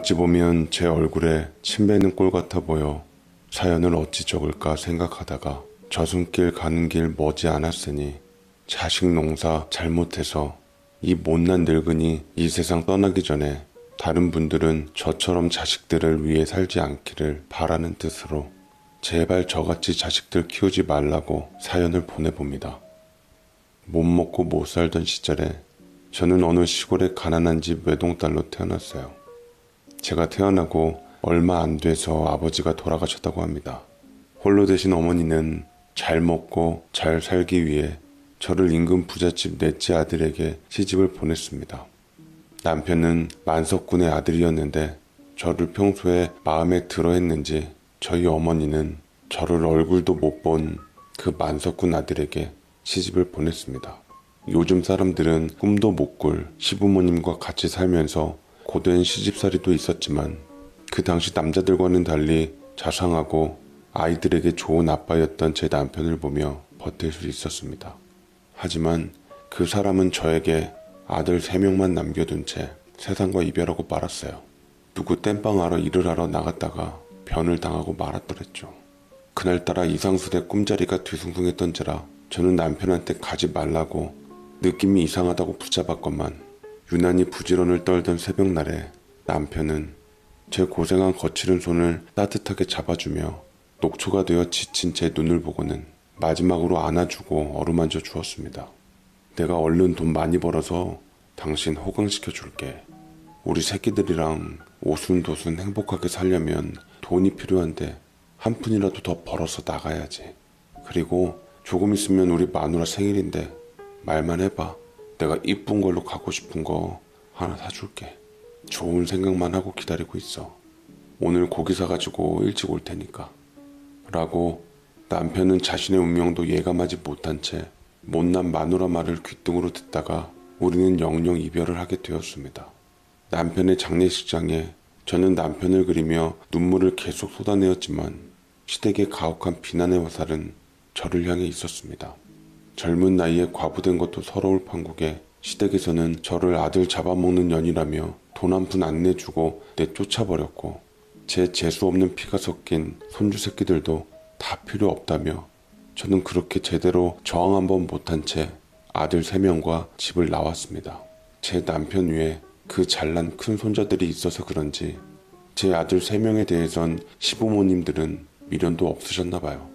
어찌 보면 제 얼굴에 침 뱉는 꼴 같아 보여 사연을 어찌 적을까 생각하다가 저승길 가는 길 머지 않았으니 자식 농사 잘못해서 이 못난 늙은이 이 세상 떠나기 전에 다른 분들은 저처럼 자식들을 위해 살지 않기를 바라는 뜻으로 제발 저같이 자식들 키우지 말라고 사연을 보내봅니다. 못 먹고 못 살던 시절에 저는 어느 시골의 가난한 집 외동딸로 태어났어요. 제가 태어나고 얼마 안 돼서 아버지가 돌아가셨다고 합니다. 홀로 되신 어머니는 잘 먹고 잘 살기 위해 저를 인근 부잣집 넷째 아들에게 시집을 보냈습니다. 남편은 만석군의 아들이었는데 저를 평소에 마음에 들어 했는지 저희 어머니는 저를 얼굴도 못 본 그 만석군 아들에게 시집을 보냈습니다. 요즘 사람들은 꿈도 못 꿀 시부모님과 같이 살면서 고된 시집살이도 있었지만 그 당시 남자들과는 달리 자상하고 아이들에게 좋은 아빠였던 제 남편을 보며 버틸 수 있었습니다. 하지만 그 사람은 저에게 아들 3명만 남겨둔 채 세상과 이별하고 말았어요. 누구 땜빵하러 일을 하러 나갔다가 변을 당하고 말았더랬죠. 그날따라 이상스레 꿈자리가 뒤숭숭했던지라 저는 남편한테 가지 말라고 느낌이 이상하다고 붙잡았건만 유난히 부지런을 떨던 새벽날에 남편은 제 고생한 거칠은 손을 따뜻하게 잡아주며 녹초가 되어 지친 제 눈을 보고는 마지막으로 안아주고 어루만져 주었습니다. 내가 얼른 돈 많이 벌어서 당신 호강시켜 줄게. 우리 새끼들이랑 오순도순 행복하게 살려면 돈이 필요한데 한 푼이라도 더 벌어서 나가야지. 그리고 조금 있으면 우리 마누라 생일인데 말만 해봐. 내가 이쁜 걸로 가고 싶은 거 하나 사줄게. 좋은 생각만 하고 기다리고 있어. 오늘 고기 사가지고 일찍 올 테니까. 라고 남편은 자신의 운명도 예감하지 못한 채 못난 마누라 말을 귓등으로 듣다가 우리는 영영 이별을 하게 되었습니다. 남편의 장례식장에 저는 남편을 그리며 눈물을 계속 쏟아내었지만 시댁의 가혹한 비난의 화살은 저를 향해 있었습니다. 젊은 나이에 과부된 것도 서러울 판국에 시댁에서는 저를 아들 잡아먹는 년이라며 돈 한 푼 안 내주고 내쫓아버렸고 제 재수없는 피가 섞인 손주 새끼들도 다 필요 없다며 저는 그렇게 제대로 저항 한번 못한 채 아들 3명과 집을 나왔습니다. 제 남편 위에 그 잘난 큰 손자들이 있어서 그런지 제 아들 3명에 대해선 시부모님들은 미련도 없으셨나 봐요.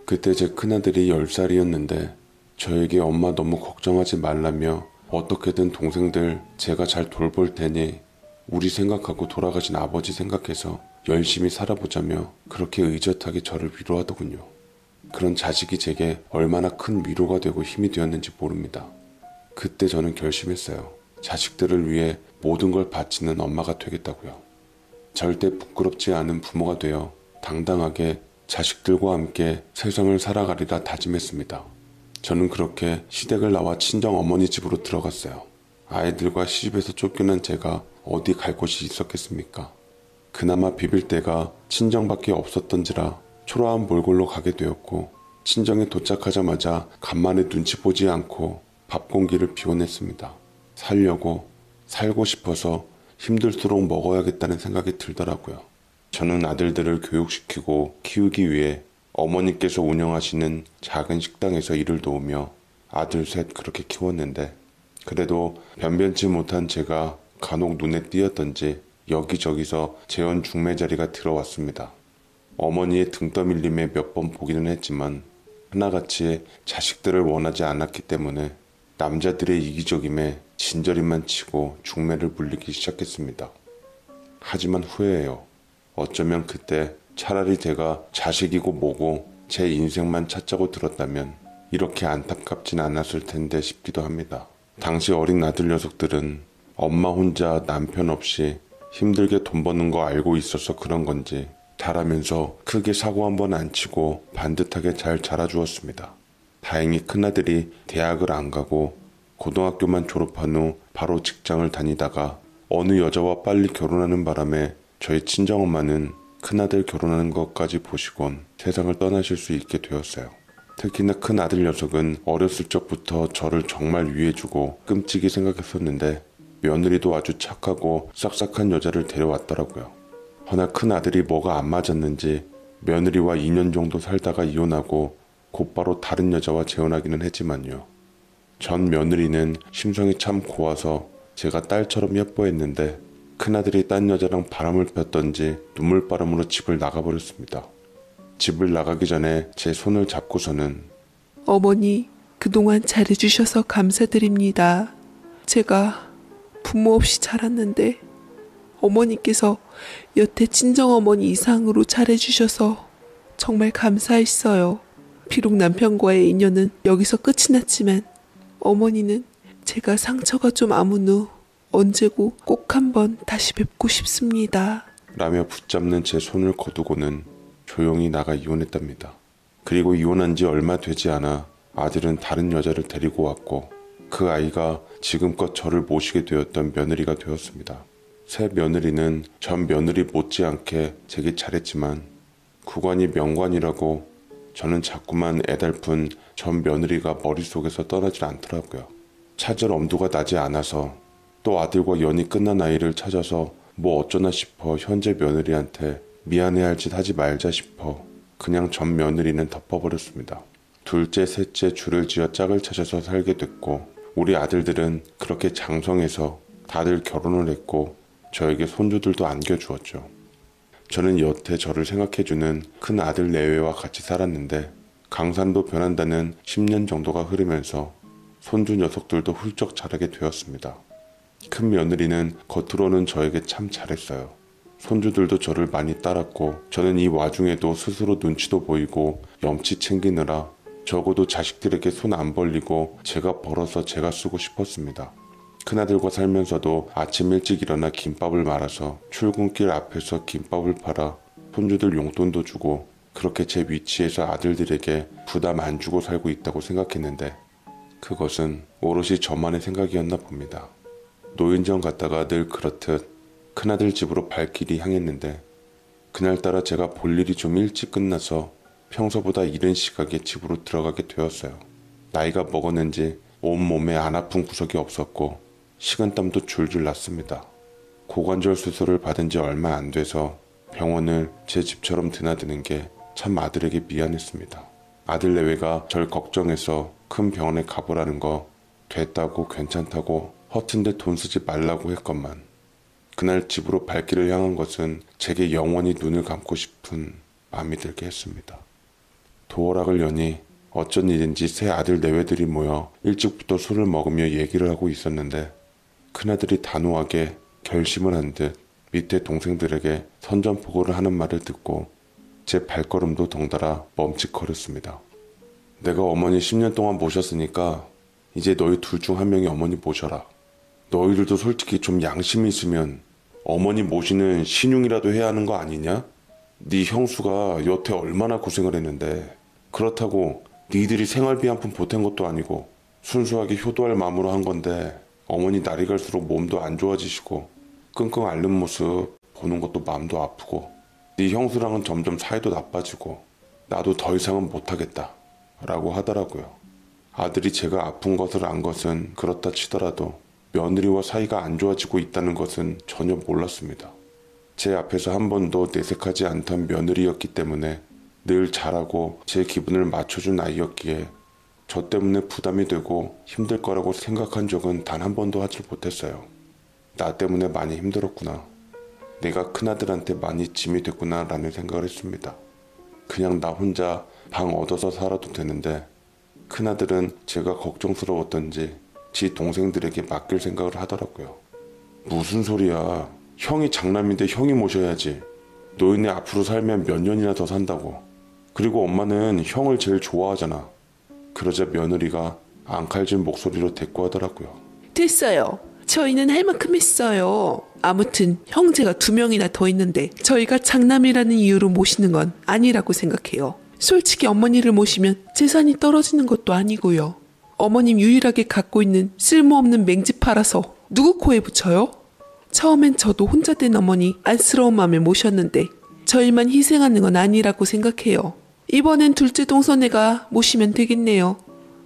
그때 제 큰아들이 10살이었는데 저에게 엄마 너무 걱정하지 말라며 어떻게든 동생들 제가 잘 돌볼 테니 우리 생각하고 돌아가신 아버지 생각해서 열심히 살아보자며 그렇게 의젓하게 저를 위로하더군요. 그런 자식이 제게 얼마나 큰 위로가 되고 힘이 되었는지 모릅니다. 그때 저는 결심했어요. 자식들을 위해 모든 걸 바치는 엄마가 되겠다고요. 절대 부끄럽지 않은 부모가 되어 당당하게 자식들과 함께 세상을 살아가리라 다짐했습니다. 저는 그렇게 시댁을 나와 친정 어머니 집으로 들어갔어요. 아이들과 시집에서 쫓겨난 제가 어디 갈 곳이 있었겠습니까? 그나마 비빌 데가 친정밖에 없었던지라 초라한 몰골로 가게 되었고 친정에 도착하자마자 간만에 눈치 보지 않고 밥 공기를 비워냈습니다. 살려고 살고 싶어서 힘들수록 먹어야겠다는 생각이 들더라고요. 저는 아들들을 교육시키고 키우기 위해 어머니께서 운영하시는 작은 식당에서 일을 도우며 아들 셋 그렇게 키웠는데 그래도 변변치 못한 제가 간혹 눈에 띄었던지 여기저기서 재혼 중매 자리가 들어왔습니다. 어머니의 등 떠밀림에 몇 번 보기는 했지만 하나같이 자식들을 원하지 않았기 때문에 남자들의 이기적임에 진저리만 치고 중매를 물리기 시작했습니다. 하지만 후회해요. 어쩌면 그때 차라리 제가 자식이고 뭐고 제 인생만 찾자고 들었다면 이렇게 안타깝진 않았을 텐데 싶기도 합니다. 당시 어린 아들 녀석들은 엄마 혼자 남편 없이 힘들게 돈 버는 거 알고 있어서 그런 건지 자라면서 크게 사고 한 번 안 치고 반듯하게 잘 자라주었습니다. 다행히 큰아들이 대학을 안 가고 고등학교만 졸업한 후 바로 직장을 다니다가 어느 여자와 빨리 결혼하는 바람에 저희 친정엄마는 큰아들 결혼하는 것까지 보시곤 세상을 떠나실 수 있게 되었어요. 특히나 큰아들 녀석은 어렸을 적부터 저를 정말 위해주고 끔찍이 생각했었는데 며느리도 아주 착하고 싹싹한 여자를 데려왔더라고요. 허나 큰아들이 뭐가 안 맞았는지 며느리와 2년 정도 살다가 이혼하고 곧바로 다른 여자와 재혼하기는 했지만요. 전 며느리는 심성이 참 고와서 제가 딸처럼 예뻐했는데 큰아들이 딴 여자랑 바람을 폈던지 눈물바람으로 집을 나가버렸습니다. 집을 나가기 전에 제 손을 잡고서는 어머니, 그동안 잘해주셔서 감사드립니다. 제가 부모 없이 자랐는데 어머니께서 여태 친정어머니 이상으로 잘해주셔서 정말 감사했어요. 비록 남편과의 인연은 여기서 끝이 났지만 어머니는 제가 상처가 좀 아문 후 언제고 꼭 한번 다시 뵙고 싶습니다. 라며 붙잡는 제 손을 거두고는 조용히 나가 이혼했답니다. 그리고 이혼한 지 얼마 되지 않아 아들은 다른 여자를 데리고 왔고 그 아이가 지금껏 저를 모시게 되었던 며느리가 되었습니다. 새 며느리는 전 며느리 못지않게 제게 잘했지만 구관이 명관이라고 저는 자꾸만 애달픈 전 며느리가 머릿속에서 떠나질 않더라고요. 찾을 엄두가 나지 않아서 또 아들과 연이 끝난 아이를 찾아서 뭐 어쩌나 싶어 현재 며느리한테 미안해할 짓 하지 말자 싶어 그냥 전 며느리는 덮어버렸습니다. 둘째, 셋째 줄을 지어 짝을 찾아서 살게 됐고 우리 아들들은 그렇게 장성해서 다들 결혼을 했고 저에게 손주들도 안겨주었죠. 저는 여태 저를 생각해주는 큰 아들 내외와 같이 살았는데 강산도 변한다는 10년 정도가 흐르면서 손주 녀석들도 훌쩍 자라게 되었습니다. 큰 며느리는 겉으로는 저에게 참 잘했어요. 손주들도 저를 많이 따랐고 저는 이 와중에도 스스로 눈치도 보이고 염치 챙기느라 적어도 자식들에게 손 안 벌리고 제가 벌어서 제가 쓰고 싶었습니다. 큰아들과 살면서도 아침 일찍 일어나 김밥을 말아서 출근길 앞에서 김밥을 팔아 손주들 용돈도 주고 그렇게 제 위치에서 아들들에게 부담 안 주고 살고 있다고 생각했는데 그것은 오롯이 저만의 생각이었나 봅니다. 노인정 갔다가 늘 그렇듯 큰아들 집으로 발길이 향했는데 그날따라 제가 볼 일이 좀 일찍 끝나서 평소보다 이른 시각에 집으로 들어가게 되었어요. 나이가 먹었는지 온몸에 안 아픈 구석이 없었고 식은땀도 줄줄 났습니다. 고관절 수술을 받은 지 얼마 안 돼서 병원을 제 집처럼 드나드는 게 참 아들에게 미안했습니다. 아들 내외가 절 걱정해서 큰 병원에 가보라는 거 됐다고 괜찮다고 허튼데 돈 쓰지 말라고 했건만 그날 집으로 발길을 향한 것은 제게 영원히 눈을 감고 싶은 마음이 들게 했습니다. 도어락을 여니 어쩐 일인지 새 아들 내외들이 모여 일찍부터 술을 먹으며 얘기를 하고 있었는데 큰아들이 단호하게 결심을 한 듯 밑에 동생들에게 선전포고를 하는 말을 듣고 제 발걸음도 덩달아 멈칫거렸습니다. 내가 어머니 10년 동안 모셨으니까 이제 너희 둘 중 한 명이 어머니 모셔라. 너희들도 솔직히 좀 양심이 있으면 어머니 모시는 신용이라도 해야 하는 거 아니냐? 네 형수가 여태 얼마나 고생을 했는데 그렇다고 니들이 생활비 한 푼 보탠 것도 아니고 순수하게 효도할 마음으로 한 건데 어머니 날이 갈수록 몸도 안 좋아지시고 끙끙 앓는 모습 보는 것도 마음도 아프고 네 형수랑은 점점 사이도 나빠지고 나도 더 이상은 못하겠다 라고 하더라고요. 아들이 제가 아픈 것을 안 것은 그렇다 치더라도 며느리와 사이가 안 좋아지고 있다는 것은 전혀 몰랐습니다. 제 앞에서 한 번도 내색하지 않던 며느리였기 때문에 늘 잘하고 제 기분을 맞춰준 아이였기에 저 때문에 부담이 되고 힘들 거라고 생각한 적은 단 한 번도 하지 못했어요. 나 때문에 많이 힘들었구나. 내가 큰아들한테 많이 짐이 됐구나 라는 생각을 했습니다. 그냥 나 혼자 방 얻어서 살아도 되는데 큰아들은 제가 걱정스러웠던지 지 동생들에게 맡길 생각을 하더라고요. 무슨 소리야. 형이 장남인데 형이 모셔야지. 너희네 앞으로 살면 몇 년이나 더 산다고. 그리고 엄마는 형을 제일 좋아하잖아. 그러자 며느리가 앙칼진 목소리로 대꾸하더라고요. 됐어요. 저희는 할 만큼 했어요. 아무튼 형제가 2명이나 더 있는데 저희가 장남이라는 이유로 모시는 건 아니라고 생각해요. 솔직히 어머니를 모시면 재산이 떨어지는 것도 아니고요. 어머님 유일하게 갖고 있는 쓸모없는 맹지 팔아서 누구 코에 붙여요? 처음엔 저도 혼자 된 어머니 안쓰러운 마음에 모셨는데 저희만 희생하는 건 아니라고 생각해요. 이번엔 둘째 동서네가 모시면 되겠네요.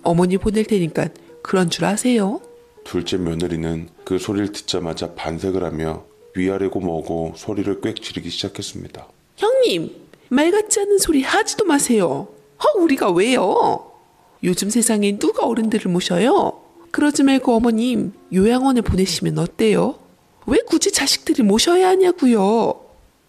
어머니 보낼 테니까 그런 줄 아세요? 둘째 며느리는 그 소리를 듣자마자 반색을 하며 위아래고 뭐고 소리를 꽥 지르기 시작했습니다. 형님, 말 같지 않은 소리 하지도 마세요. 우리가 왜요? 요즘 세상에 누가 어른들을 모셔요? 그러지 말고 어머님, 요양원에 보내시면 어때요? 왜 굳이 자식들이 모셔야 하냐고요?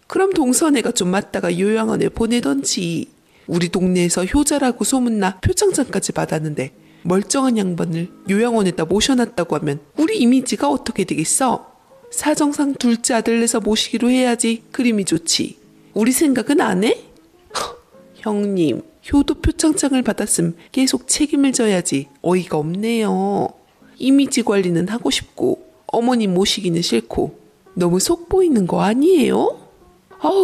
그럼 동서애가 좀 맞다가 요양원에 보내던지. 우리 동네에서 효자라고 소문나 표창장까지 받았는데 멀쩡한 양반을 요양원에다 모셔놨다고 하면 우리 이미지가 어떻게 되겠어? 사정상 둘째 아들 내서 모시기로 해야지 그림이 좋지. 우리 생각은 안 해? 형님, 효도 표창장을 받았음 계속 책임을 져야지. 어이가 없네요. 이미지 관리는 하고 싶고 어머님 모시기는 싫고 너무 속 보이는 거 아니에요?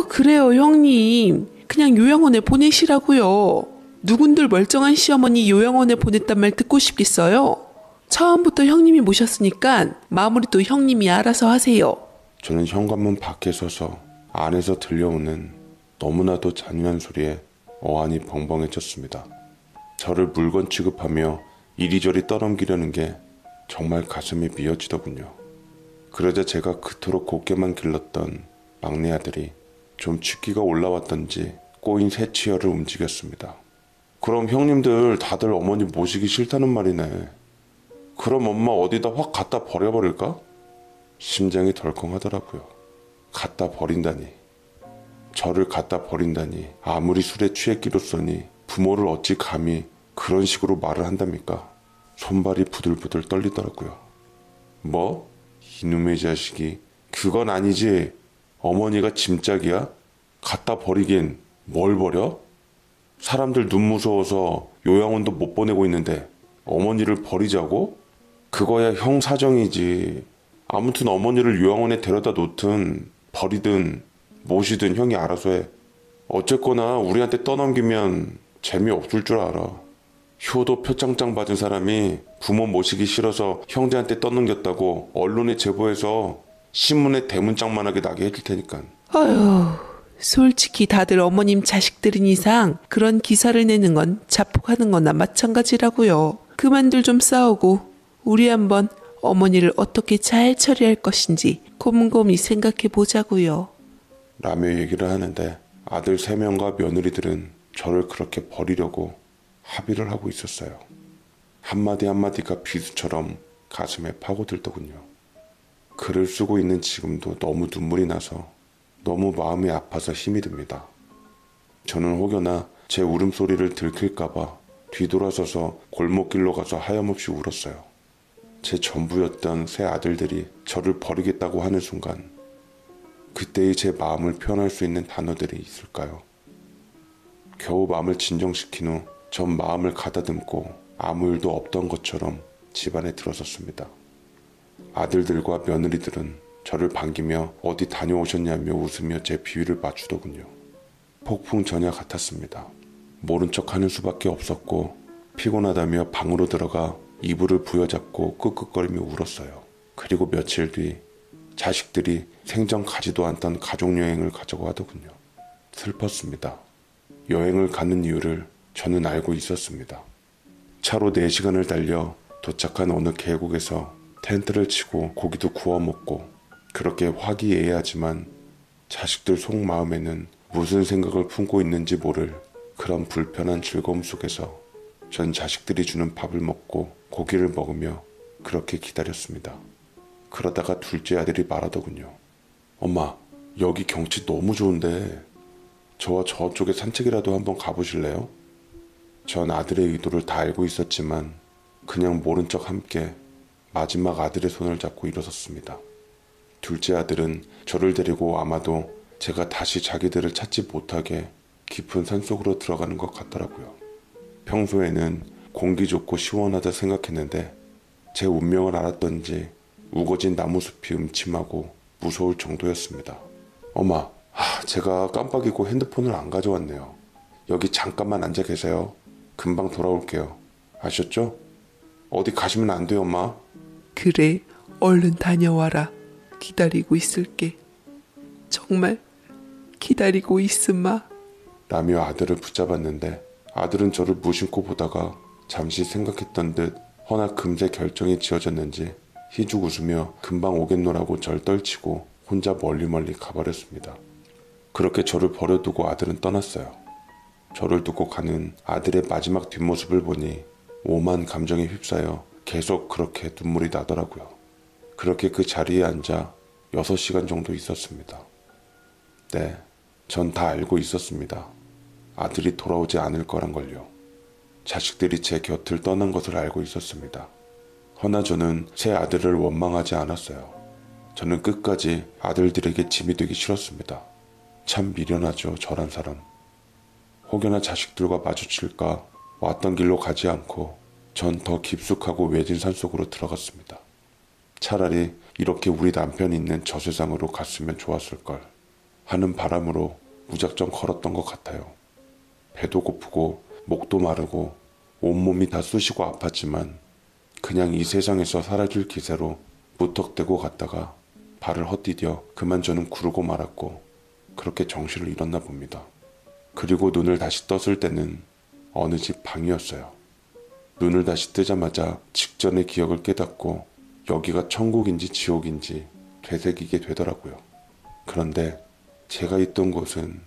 그래요 형님. 그냥 요양원에 보내시라고요. 누군들 멀쩡한 시어머니 요양원에 보냈단 말 듣고 싶겠어요? 처음부터 형님이 모셨으니까 마무리도 형님이 알아서 하세요. 저는 현관문 밖에 서서 안에서 들려오는 너무나도 잔인한 소리에 어안이 벙벙해졌습니다. 저를 물건 취급하며 이리저리 떠넘기려는 게 정말 가슴이 미어지더군요. 그러자 제가 그토록 곱게만 길렀던 막내 아들이 좀 취기가 올라왔던지 꼬인 새치열을 움직였습니다. 그럼 형님들 다들 어머니 모시기 싫다는 말이네. 그럼 엄마 어디다 확 갖다 버려버릴까? 심장이 덜컹하더라고요. 갖다 버린다니. 저를 갖다 버린다니. 아무리 술에 취했기로써니 부모를 어찌 감히 그런 식으로 말을 한답니까? 손발이 부들부들 떨리더라고요. 뭐? 이놈의 자식이. 그건 아니지. 어머니가 짐짝이야? 갖다 버리긴 뭘 버려? 사람들 눈 무서워서 요양원도 못 보내고 있는데 어머니를 버리자고? 그거야 형 사정이지. 아무튼 어머니를 요양원에 데려다 놓든 버리든 모시든 형이 알아서 해. 어쨌거나 우리한테 떠넘기면 재미없을 줄 알아. 효도 표창장 받은 사람이 부모 모시기 싫어서 형제한테 떠넘겼다고 언론에 제보해서 신문에 대문짝만하게 나게 해줄 테니까. 아휴, 솔직히 다들 어머님 자식들인 이상 그런 기사를 내는 건 자폭하는 거나 마찬가지라고요. 그만들 좀 싸우고 우리 한번 어머니를 어떻게 잘 처리할 것인지 곰곰이 생각해 보자고요. 라며 얘기를 하는데 아들 3명과 며느리들은 저를 그렇게 버리려고 합의를 하고 있었어요. 한마디 한마디가 비수처럼 가슴에 파고들더군요. 글을 쓰고 있는 지금도 너무 눈물이 나서 너무 마음이 아파서 힘이 듭니다. 저는 혹여나 제 울음소리를 들킬까봐 뒤돌아서서 골목길로 가서 하염없이 울었어요. 제 전부였던 새 아들들이 저를 버리겠다고 하는 순간 그때의 제 마음을 표현할 수 있는 단어들이 있을까요? 겨우 마음을 진정시킨 후 전 마음을 가다듬고 아무 일도 없던 것처럼 집안에 들어섰습니다. 아들들과 며느리들은 저를 반기며 어디 다녀오셨냐며 웃으며 제 비위를 맞추더군요. 폭풍 전야 같았습니다. 모른 척하는 수밖에 없었고 피곤하다며 방으로 들어가 이불을 부여잡고 끄끄거리며 울었어요. 그리고 며칠 뒤 자식들이 생전 가지도 않던 가족여행을 가자고 하더군요. 슬펐습니다. 여행을 가는 이유를 저는 알고 있었습니다. 차로 4시간을 달려 도착한 어느 계곡에서 텐트를 치고 고기도 구워 먹고 그렇게 화기애애하지만 자식들 속마음에는 무슨 생각을 품고 있는지 모를 그런 불편한 즐거움 속에서 전 자식들이 주는 밥을 먹고 고기를 먹으며 그렇게 기다렸습니다. 그러다가 둘째 아들이 말하더군요. 엄마, 여기 경치 너무 좋은데 저와 저쪽에 산책이라도 한번 가보실래요? 전 아들의 의도를 다 알고 있었지만 그냥 모른 척 함께 마지막 아들의 손을 잡고 일어섰습니다. 둘째 아들은 저를 데리고 아마도 제가 다시 자기들을 찾지 못하게 깊은 산속으로 들어가는 것 같더라고요. 평소에는 공기 좋고 시원하다 생각했는데 제 운명을 알았던지 우거진 나무숲이 음침하고 무서울 정도였습니다. 엄마, 제가 깜빡 잊고 핸드폰을 안 가져왔네요. 여기 잠깐만 앉아 계세요. 금방 돌아올게요. 아셨죠? 어디 가시면 안 돼요, 엄마. 그래, 얼른 다녀와라. 기다리고 있을게. 정말 기다리고 있으마. 라며 아들을 붙잡았는데 아들은 저를 무심코 보다가 잠시 생각했던 듯 허나 금세 결정이 지어졌는지 희죽 웃으며 금방 오겠노라고 절 떨치고 혼자 멀리 가버렸습니다. 그렇게 저를 버려두고 아들은 떠났어요. 저를 두고 가는 아들의 마지막 뒷모습을 보니 오만 감정에 휩싸여 계속 그렇게 눈물이 나더라고요. 그렇게 그 자리에 앉아 6시간 정도 있었습니다. 네, 전 다 알고 있었습니다. 아들이 돌아오지 않을 거란 걸요. 자식들이 제 곁을 떠난 것을 알고 있었습니다. 허나 저는 새 아들을 원망하지 않았어요. 저는 끝까지 아들들에게 짐이 되기 싫었습니다. 참 미련하죠, 저란 사람. 혹여나 자식들과 마주칠까 왔던 길로 가지 않고 전 더 깊숙하고 외진 산속으로 들어갔습니다. 차라리 이렇게 우리 남편이 있는 저 세상으로 갔으면 좋았을걸 하는 바람으로 무작정 걸었던 것 같아요. 배도 고프고 목도 마르고 온몸이 다 쑤시고 아팠지만 그냥 이 세상에서 사라질 기세로 무턱대고 갔다가 발을 헛디뎌 그만 저는 구르고 말았고 그렇게 정신을 잃었나 봅니다. 그리고 눈을 다시 떴을 때는 어느 집 방이었어요. 눈을 다시 뜨자마자 직전의 기억을 깨닫고 여기가 천국인지 지옥인지 되새기게 되더라고요. 그런데 제가 있던 곳은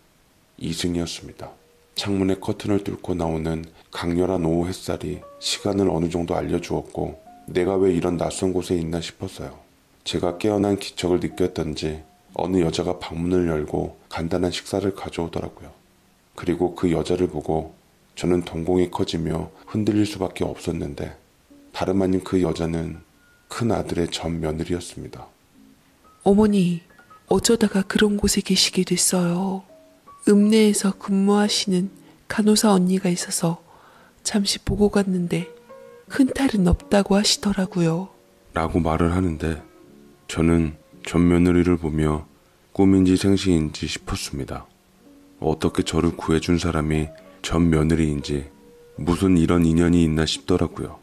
2층이었습니다. 창문에 커튼을 뚫고 나오는 강렬한 오후 햇살이 시간을 어느 정도 알려주었고 내가 왜 이런 낯선 곳에 있나 싶었어요. 제가 깨어난 기척을 느꼈던지 어느 여자가 방문을 열고 간단한 식사를 가져오더라고요. 그리고 그 여자를 보고 저는 동공이 커지며 흔들릴 수밖에 없었는데 다름 아닌 그 여자는 큰 아들의 전 며느리였습니다. 어머니, 어쩌다가 그런 곳에 계시게 됐어요. 읍내에서 근무하시는 간호사 언니가 있어서 잠시 보고 갔는데 큰 탈은 없다고 하시더라고요. 라고 말을 하는데 저는 전 며느리를 보며 꿈인지 생시인지 싶었습니다. 어떻게 저를 구해준 사람이 전 며느리인지 무슨 이런 인연이 있나 싶더라고요.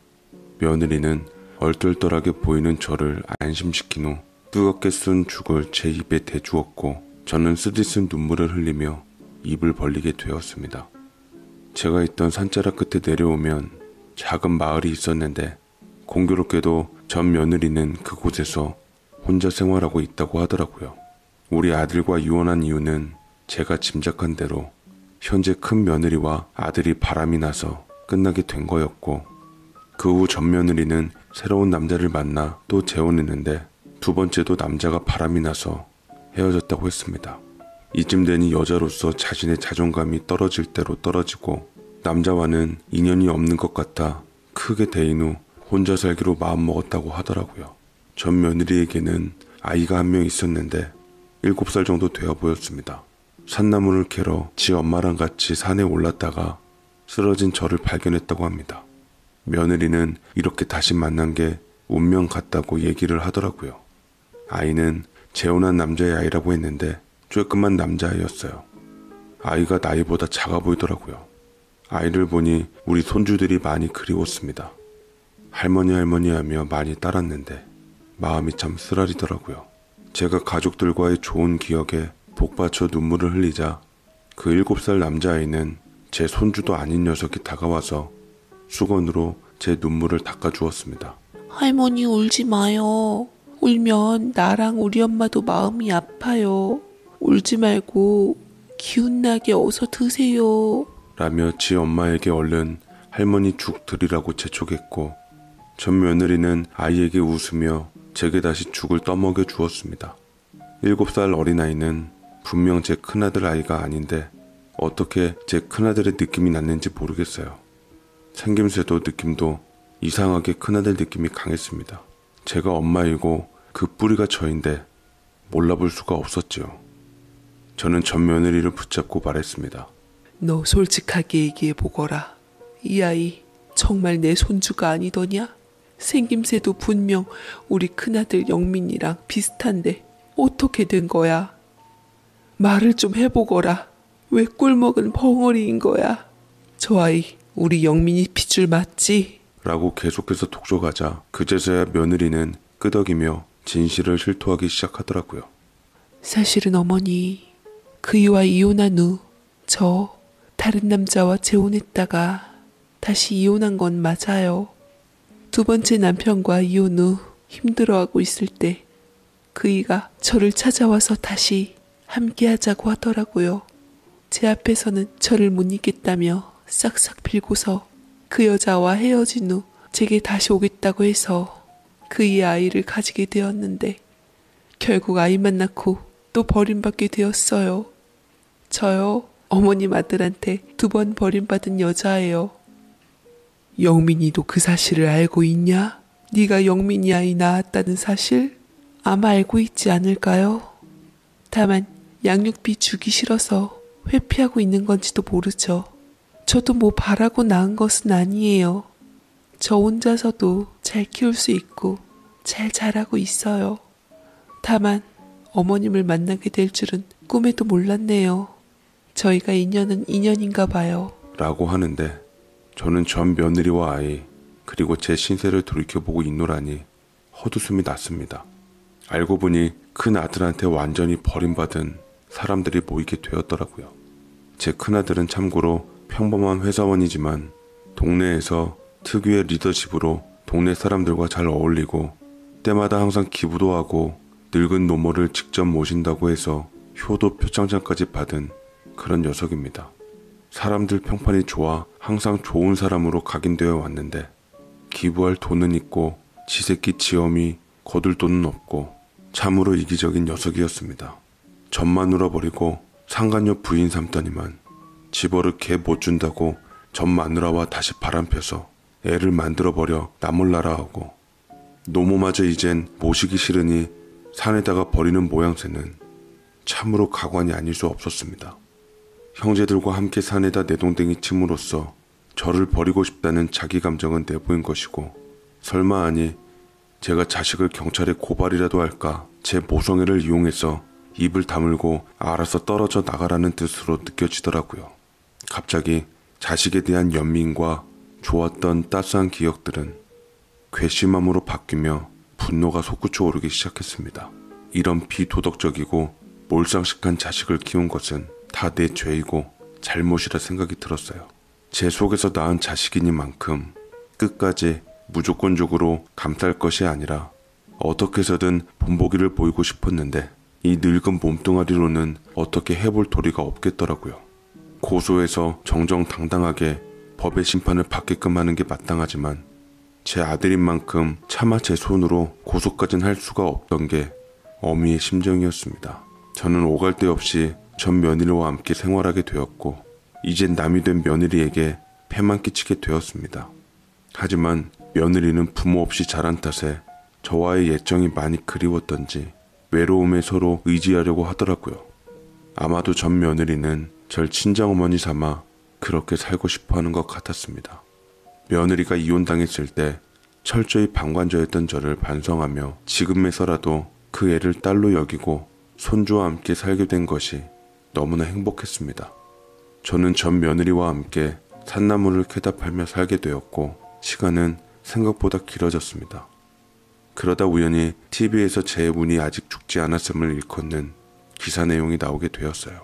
며느리는 얼떨떨하게 보이는 저를 안심시킨 후 뜨겁게 쓴 죽을 제 입에 대주었고 저는 쓰디쓴 눈물을 흘리며 입을 벌리게 되었습니다. 제가 있던 산자락 끝에 내려오면 작은 마을이 있었는데 공교롭게도 전 며느리는 그곳에서 혼자 생활하고 있다고 하더라고요. 우리 아들과 이혼한 이유는 제가 짐작한 대로 현재 큰 며느리와 아들이 바람이 나서 끝나게 된 거였고 그 후 전 며느리는 새로운 남자를 만나 또 재혼했는데 두 번째도 남자가 바람이 나서 헤어졌다고 했습니다. 이쯤 되니 여자로서 자신의 자존감이 떨어질 대로 떨어지고 남자와는 인연이 없는 것 같아 크게 대인 후 혼자 살기로 마음먹었다고 하더라고요. 전 며느리에게는 아이가 한 명 있었는데 7살 정도 되어 보였습니다. 산나물을 캐러 지 엄마랑 같이 산에 올랐다가 쓰러진 저를 발견했다고 합니다. 며느리는 이렇게 다시 만난 게 운명 같다고 얘기를 하더라고요. 아이는 재혼한 남자의 아이라고 했는데 쬐끔한 남자아이였어요. 아이가 나이보다 작아 보이더라고요. 아이를 보니 우리 손주들이 많이 그리웠습니다. 할머니 하며 많이 따랐는데 마음이 참 쓰라리더라고요. 제가 가족들과의 좋은 기억에 복받쳐 눈물을 흘리자 그 7살 남자아이는 제 손주도 아닌 녀석이 다가와서 수건으로 제 눈물을 닦아주었습니다. 할머니 울지 마요. 울면 나랑 우리 엄마도 마음이 아파요. 울지 말고 기운나게 어서 드세요. 라며 지 엄마에게 얼른 할머니 죽 드리라고 재촉했고 전 며느리는 아이에게 웃으며 제게 다시 죽을 떠먹여 주었습니다. 7살 어린아이는 분명 제 큰아들 아이가 아닌데 어떻게 제 큰아들의 느낌이 났는지 모르겠어요. 생김새도 느낌도 이상하게 큰아들 느낌이 강했습니다. 제가 엄마이고 그 뿌리가 저인데 몰라볼 수가 없었지요. 저는 전 며느리를 붙잡고 말했습니다. 너 솔직하게 얘기해보거라. 이 아이 정말 내 손주가 아니더냐? 생김새도 분명 우리 큰아들 영민이랑 비슷한데 어떻게 된 거야? 말을 좀 해보거라. 왜 꿀먹은 벙어리인 거야? 저 아이 우리 영민이 핏줄 맞지? 라고 계속해서 독촉하자 그제서야 며느리는 끄덕이며 진실을 실토하기 시작하더라고요. 사실은 어머니 그이와 이혼한 후 저 다른 남자와 재혼했다가 다시 이혼한 건 맞아요. 두 번째 남편과 이혼 후 힘들어하고 있을 때 그이가 저를 찾아와서 다시 함께하자고 하더라고요. 제 앞에서는 저를 못 잊겠다며 싹싹 빌고서 그 여자와 헤어진 후 제게 다시 오겠다고 해서 그의 아이를 가지게 되었는데 결국 아이만 낳고 또 버림받게 되었어요. 저요, 어머님 아들한테 2번 버림받은 여자예요. 영민이도 그 사실을 알고 있냐? 네가 영민이 아이 낳았다는 사실? 아마 알고 있지 않을까요? 다만 양육비 주기 싫어서 회피하고 있는 건지도 모르죠. 저도 뭐 바라고 낳은 것은 아니에요. 저 혼자서도 잘 키울 수 있고 잘 자라고 있어요. 다만 어머님을 만나게 될 줄은 꿈에도 몰랐네요. 저희가 인연은 인연인가 봐요. 라고 하는데 저는 전 며느리와 아이 그리고 제 신세를 돌이켜보고 있노라니 헛웃음이 났습니다. 알고 보니 큰 아들한테 완전히 버림받은 사람들이 모이게 되었더라고요. 제 큰아들은 참고로 평범한 회사원이지만 동네에서 특유의 리더십으로 동네 사람들과 잘 어울리고 때마다 항상 기부도 하고 늙은 노모를 직접 모신다고 해서 효도 표창장까지 받은 그런 녀석입니다. 사람들 평판이 좋아 항상 좋은 사람으로 각인되어 왔는데 기부할 돈은 있고 지새끼 지엄이 거둘 돈은 없고 참으로 이기적인 녀석이었습니다. 젖만 울어버리고 상간녀 부인 삼더니만 집어를 개 못 준다고 젖 마누라와 다시 바람펴서 애를 만들어버려 나몰라라 하고 노모마저 이젠 모시기 싫으니 산에다가 버리는 모양새는 참으로 가관이 아닐 수 없었습니다. 형제들과 함께 산에다 내동댕이 침으로써 저를 버리고 싶다는 자기 감정은 내보인 것이고 설마 아니 제가 자식을 경찰에 고발이라도 할까 제 모성애를 이용해서 입을 다물고 알아서 떨어져 나가라는 뜻으로 느껴지더라고요. 갑자기 자식에 대한 연민과 좋았던 따스한 기억들은 괘씸함으로 바뀌며 분노가 솟구쳐 오르기 시작했습니다. 이런 비도덕적이고 몰상식한 자식을 키운 것은 다 내 죄이고 잘못이라 생각이 들었어요. 제 속에서 낳은 자식이니만큼 끝까지 무조건적으로 감쌀 것이 아니라 어떻게 해서든 본보기를 보이고 싶었는데 이 늙은 몸뚱아리로는 어떻게 해볼 도리가 없겠더라고요. 고소해서 정정당당하게 법의 심판을 받게끔 하는 게 마땅하지만 제 아들인 만큼 차마 제 손으로 고소까진 할 수가 없던 게 어미의 심정이었습니다. 저는 오갈 데 없이 전 며느리와 함께 생활하게 되었고 이젠 남이 된 며느리에게 폐만 끼치게 되었습니다. 하지만 며느리는 부모 없이 자란 탓에 저와의 예정이 많이 그리웠던지 외로움에 서로 의지하려고 하더라고요. 아마도 전 며느리는 절 친정어머니 삼아 그렇게 살고 싶어하는 것 같았습니다. 며느리가 이혼당했을 때 철저히 방관자였던 저를 반성하며 지금에서라도 그 애를 딸로 여기고 손주와 함께 살게 된 것이 너무나 행복했습니다. 저는 전 며느리와 함께 산나물을 캐다 팔며 살게 되었고 시간은 생각보다 길어졌습니다. 그러다 우연히 TV에서 제 운이 아직 죽지 않았음을 일컫는 기사 내용이 나오게 되었어요.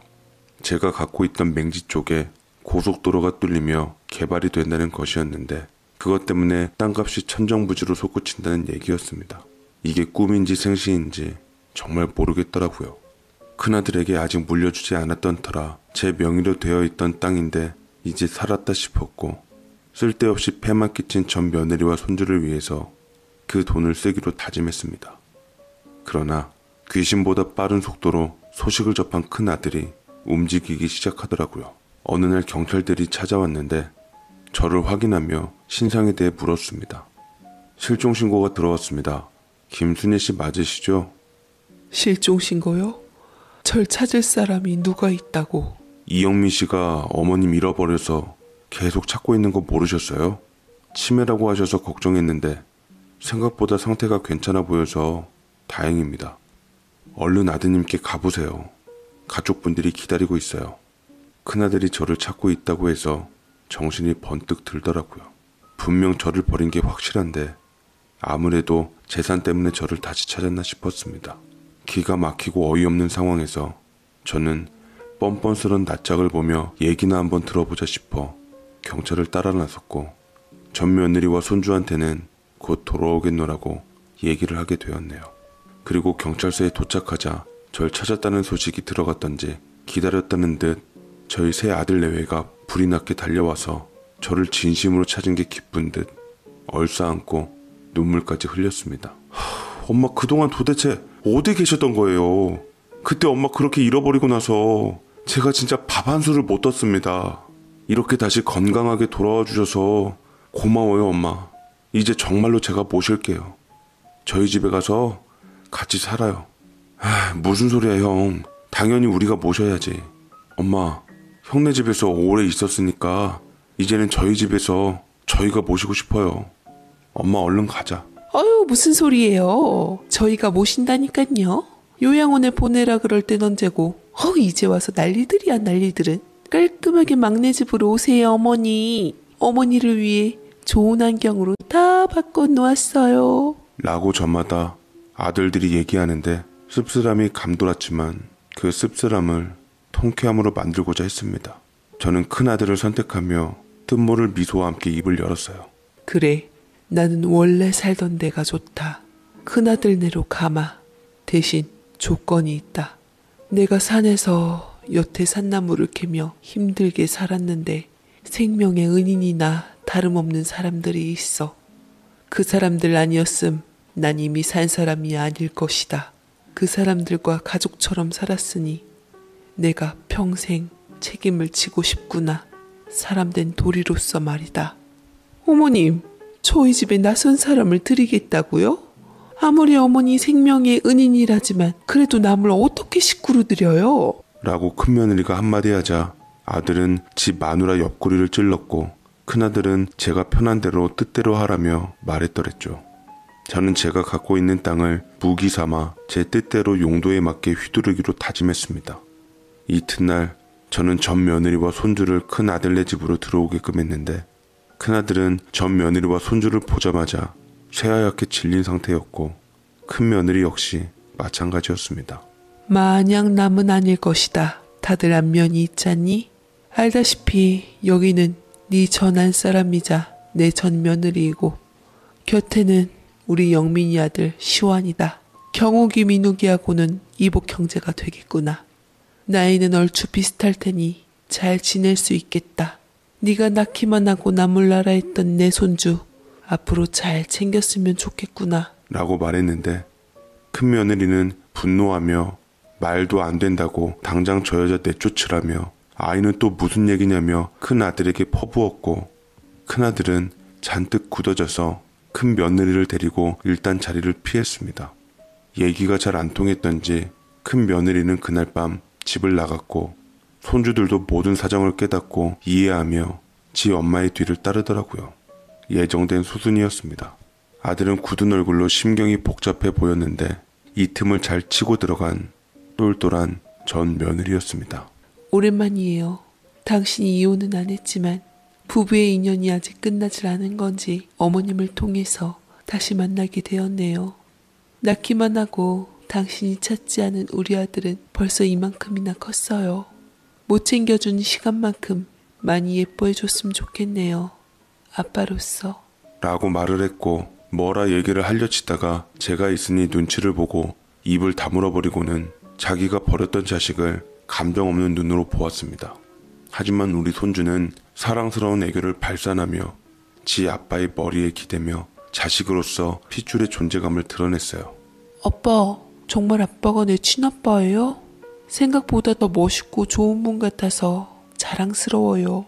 제가 갖고 있던 맹지 쪽에 고속도로가 뚫리며 개발이 된다는 것이었는데 그것 때문에 땅값이 천정부지로 솟구친다는 얘기였습니다. 이게 꿈인지 생시인지 정말 모르겠더라고요. 큰아들에게 아직 물려주지 않았던 터라 제 명의로 되어 있던 땅인데 이제 살았다 싶었고 쓸데없이 폐만 끼친 전 며느리와 손주를 위해서 그 돈을 쓰기로 다짐했습니다. 그러나 귀신보다 빠른 속도로 소식을 접한 큰아들이 움직이기 시작하더라고요. 어느 날 경찰들이 찾아왔는데 저를 확인하며 신상에 대해 물었습니다. 실종신고가 들어왔습니다. 김순애 씨 맞으시죠? 실종신고요? 절 찾을 사람이 누가 있다고? 이영미 씨가 어머님 잃어버려서 계속 찾고 있는 거 모르셨어요? 치매라고 하셔서 걱정했는데 생각보다 상태가 괜찮아 보여서 다행입니다. 얼른 아드님께 가보세요. 가족분들이 기다리고 있어요. 큰아들이 저를 찾고 있다고 해서 정신이 번뜩 들더라고요. 분명 저를 버린 게 확실한데 아무래도 재산 때문에 저를 다시 찾았나 싶었습니다. 기가 막히고 어이없는 상황에서 저는 뻔뻔스런 낯짝을 보며 얘기나 한번 들어보자 싶어 경찰을 따라 나섰고 전 며느리와 손주한테는 곧 돌아오겠노라고 얘기를 하게 되었네요. 그리고 경찰서에 도착하자 절 찾았다는 소식이 들어갔던지 기다렸다는 듯 저희 새 아들 내외가 불이 났게 달려와서 저를 진심으로 찾은 게 기쁜 듯 얼싸안고 눈물까지 흘렸습니다. 엄마 그동안 도대체 어디 계셨던 거예요? 그때 엄마 그렇게 잃어버리고 나서 제가 진짜 밥 한 술을 못 떴습니다. 이렇게 다시 건강하게 돌아와 주셔서 고마워요 엄마. 이제 정말로 제가 모실게요. 저희 집에 가서 같이 살아요. 무슨 소리야 형. 당연히 우리가 모셔야지. 엄마 형네 집에서 오래 있었으니까 이제는 저희 집에서 저희가 모시고 싶어요. 엄마 얼른 가자. 아유, 무슨 소리예요. 저희가 모신다니깐요. 요양원에 보내라 그럴 땐 언제고. 이제 와서 난리들이야 난리들은. 깔끔하게 막내 집으로 오세요 어머니. 어머니를 위해 좋은 환경으로 다 바꿔놓았어요. 라고 저마다 아들들이 얘기하는데 씁쓸함이 감돌았지만 그 씁쓸함을 통쾌함으로 만들고자 했습니다. 저는 큰아들을 선택하며 뜻모를 미소와 함께 입을 열었어요. 그래, 나는 원래 살던 데가 좋다. 큰아들네로 가마. 대신 조건이 있다. 내가 산에서 여태 산나무를 캐며 힘들게 살았는데 생명의 은인이나 다름없는 사람들이 있어. 그 사람들 아니었음 난 이미 산 사람이 아닐 것이다. 그 사람들과 가족처럼 살았으니 내가 평생 책임을 지고 싶구나. 사람된 도리로서 말이다. 어머님, 저희 집에 낯선 사람을 들이겠다고요? 아무리 어머니 생명의 은인이라지만 그래도 남을 어떻게 식구로 들여요? 라고 큰며느리가 한마디 하자 아들은 집 마누라 옆구리를 찔렀고 큰아들은 제가 편한 대로 뜻대로 하라며 말했더랬죠. 저는 제가 갖고 있는 땅을 무기 삼아 제 뜻대로 용도에 맞게 휘두르기로 다짐했습니다. 이튿날 저는 전 며느리와 손주를 큰 아들네 집으로 들어오게끔 했는데 큰아들은 전 며느리와 손주를 보자마자 새하얗게 질린 상태였고 큰 며느리 역시 마찬가지였습니다. 마냥 남은 아닐 것이다. 다들 안면이 있잖니? 알다시피 여기는 네 전한 사람이자 내 전 며느리이고 곁에는 우리 영민이 아들 시완이다. 경욱이 민욱이하고는 이복 형제가 되겠구나. 나이는 얼추 비슷할 테니 잘 지낼 수 있겠다. 네가 낳기만 하고 나몰라라 했던 내 손주 앞으로 잘 챙겼으면 좋겠구나. 라고 말했는데 큰 며느리는 분노하며 말도 안 된다고 당장 저 여자 내쫓으라며 아이는 또 무슨 얘기냐며 큰 아들에게 퍼부었고 큰아들은 잔뜩 굳어져서 큰 며느리를 데리고 일단 자리를 피했습니다. 얘기가 잘 안 통했던지 큰 며느리는 그날 밤 집을 나갔고 손주들도 모든 사정을 깨닫고 이해하며 지 엄마의 뒤를 따르더라고요. 예정된 수순이었습니다. 아들은 굳은 얼굴로 심경이 복잡해 보였는데 이 틈을 잘 치고 들어간 똘똘한 전 며느리였습니다. 오랜만이에요. 당신이 이혼은 안 했지만 부부의 인연이 아직 끝나질 않은 건지 어머님을 통해서 다시 만나게 되었네요. 낳기만 하고 당신이 찾지 않은 우리 아들은 벌써 이만큼이나 컸어요. 못 챙겨준 시간만큼 많이 예뻐해줬으면 좋겠네요. 아빠로서. 라고 말을 했고 뭐라 얘기를 하려치다가 제가 있으니 눈치를 보고 입을 다물어버리고는 자기가 버렸던 자식을 감정 없는 눈으로 보았습니다. 하지만 우리 손주는 사랑스러운 애교를 발산하며 지 아빠의 머리에 기대며 자식으로서 핏줄의 존재감을 드러냈어요. 아빠, 정말 아빠가 내 친아빠예요? 생각보다 더 멋있고 좋은 분 같아서 자랑스러워요.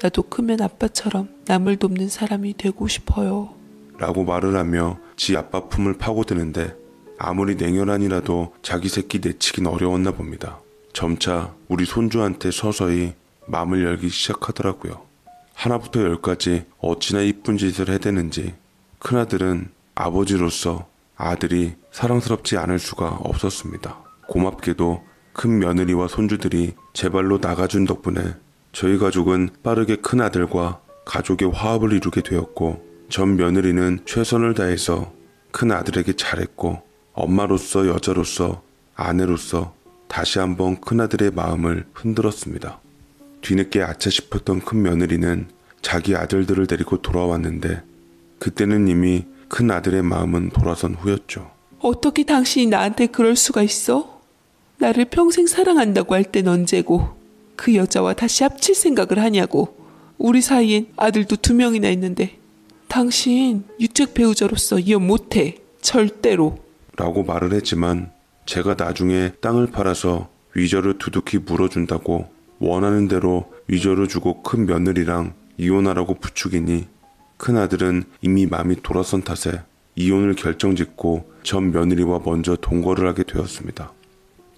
나도 크면 아빠처럼 남을 돕는 사람이 되고 싶어요. 라고 말을 하며 지 아빠 품을 파고드는데 아무리 냉혈한이라도 자기 새끼 내치긴 어려웠나 봅니다. 점차 우리 손주한테 서서히 마음을 열기 시작하더라고요. 하나부터 열까지 어찌나 이쁜 짓을 해대는지 큰아들은 아버지로서 아들이 사랑스럽지 않을 수가 없었습니다. 고맙게도 큰 며느리와 손주들이 제 발로 나가준 덕분에 저희 가족은 빠르게 큰아들과 가족의 화합을 이루게 되었고 전 며느리는 최선을 다해서 큰아들에게 잘했고 엄마로서 여자로서 아내로서 다시 한번 큰아들의 마음을 흔들었습니다. 뒤늦게 아차 싶었던 큰 며느리는 자기 아들들을 데리고 돌아왔는데 그때는 이미 큰 아들의 마음은 돌아선 후였죠. 어떻게 당신이 나한테 그럴 수가 있어? 나를 평생 사랑한다고 할 땐 언제고 그 여자와 다시 합칠 생각을 하냐고. 우리 사이엔 아들도 2명이나 있는데 당신 유책 배우자로서 이혼 못해. 절대로. 라고 말을 했지만 제가 나중에 땅을 팔아서 위저를 두둑히 물어준다고 원하는 대로 위저를 주고 큰 며느리랑 이혼하라고 부추기니 큰아들은 이미 마음이 돌아선 탓에 이혼을 결정짓고 전 며느리와 먼저 동거를 하게 되었습니다.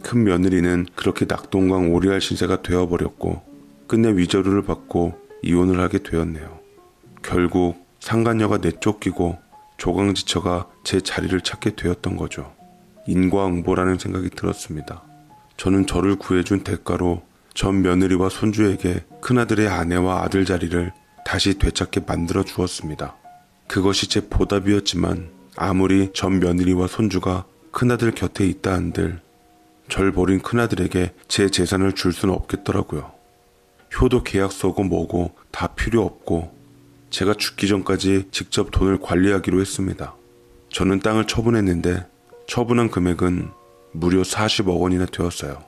큰 며느리는 그렇게 낙동강 오리알 신세가 되어버렸고 끝내 위저를 받고 이혼을 하게 되었네요. 결국 상간녀가 내쫓기고 조강지처가 제 자리를 찾게 되었던 거죠. 인과응보라는 생각이 들었습니다. 저는 저를 구해준 대가로 전 며느리와 손주에게 큰아들의 아내와 아들 자리를 다시 되찾게 만들어 주었습니다. 그것이 제 보답이었지만 아무리 전 며느리와 손주가 큰아들 곁에 있다 한들 절 버린 큰아들에게 제 재산을 줄 수는 없겠더라고요. 효도 계약서고 뭐고 다 필요 없고 제가 죽기 전까지 직접 돈을 관리하기로 했습니다. 저는 땅을 처분했는데 처분한 금액은 무려 40억 원이나 되었어요.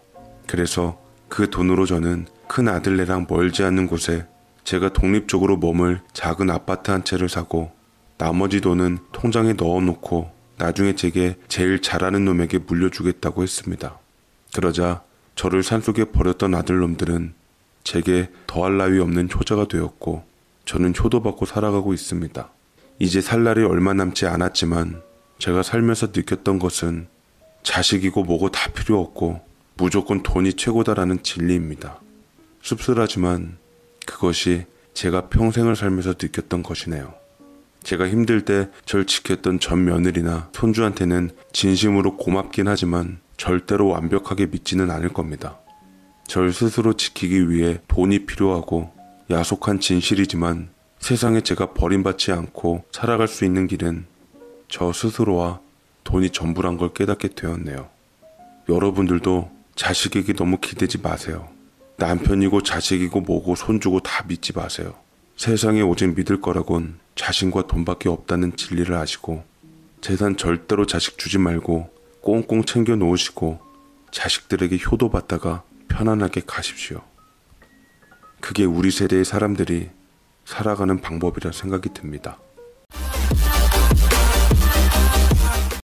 그래서 그 돈으로 저는 큰 아들네랑 멀지 않는 곳에 제가 독립적으로 머물 작은 아파트 한 채를 사고 나머지 돈은 통장에 넣어놓고 나중에 제게 제일 잘하는 놈에게 물려주겠다고 했습니다. 그러자 저를 산속에 버렸던 아들놈들은 제게 더할 나위 없는 효자가 되었고 저는 효도받고 살아가고 있습니다. 이제 살 날이 얼마 남지 않았지만 제가 살면서 느꼈던 것은 자식이고 뭐고 다 필요 없고 무조건 돈이 최고다라는 진리입니다. 씁쓸하지만 그것이 제가 평생을 살면서 느꼈던 것이네요. 제가 힘들 때 절 지켰던 전 며느리나 손주한테는 진심으로 고맙긴 하지만 절대로 완벽하게 믿지는 않을 겁니다. 절 스스로 지키기 위해 돈이 필요하고 야속한 진실이지만 세상에 제가 버림받지 않고 살아갈 수 있는 길은 저 스스로와 돈이 전부란 걸 깨닫게 되었네요. 여러분들도 자식에게 너무 기대지 마세요. 남편이고 자식이고 뭐고 손주고 다 믿지 마세요. 세상에 오직 믿을 거라곤 자신과 돈밖에 없다는 진리를 아시고 재산 절대로 자식 주지 말고 꽁꽁 챙겨 놓으시고 자식들에게 효도받다가 편안하게 가십시오. 그게 우리 세대의 사람들이 살아가는 방법이라 생각이 듭니다.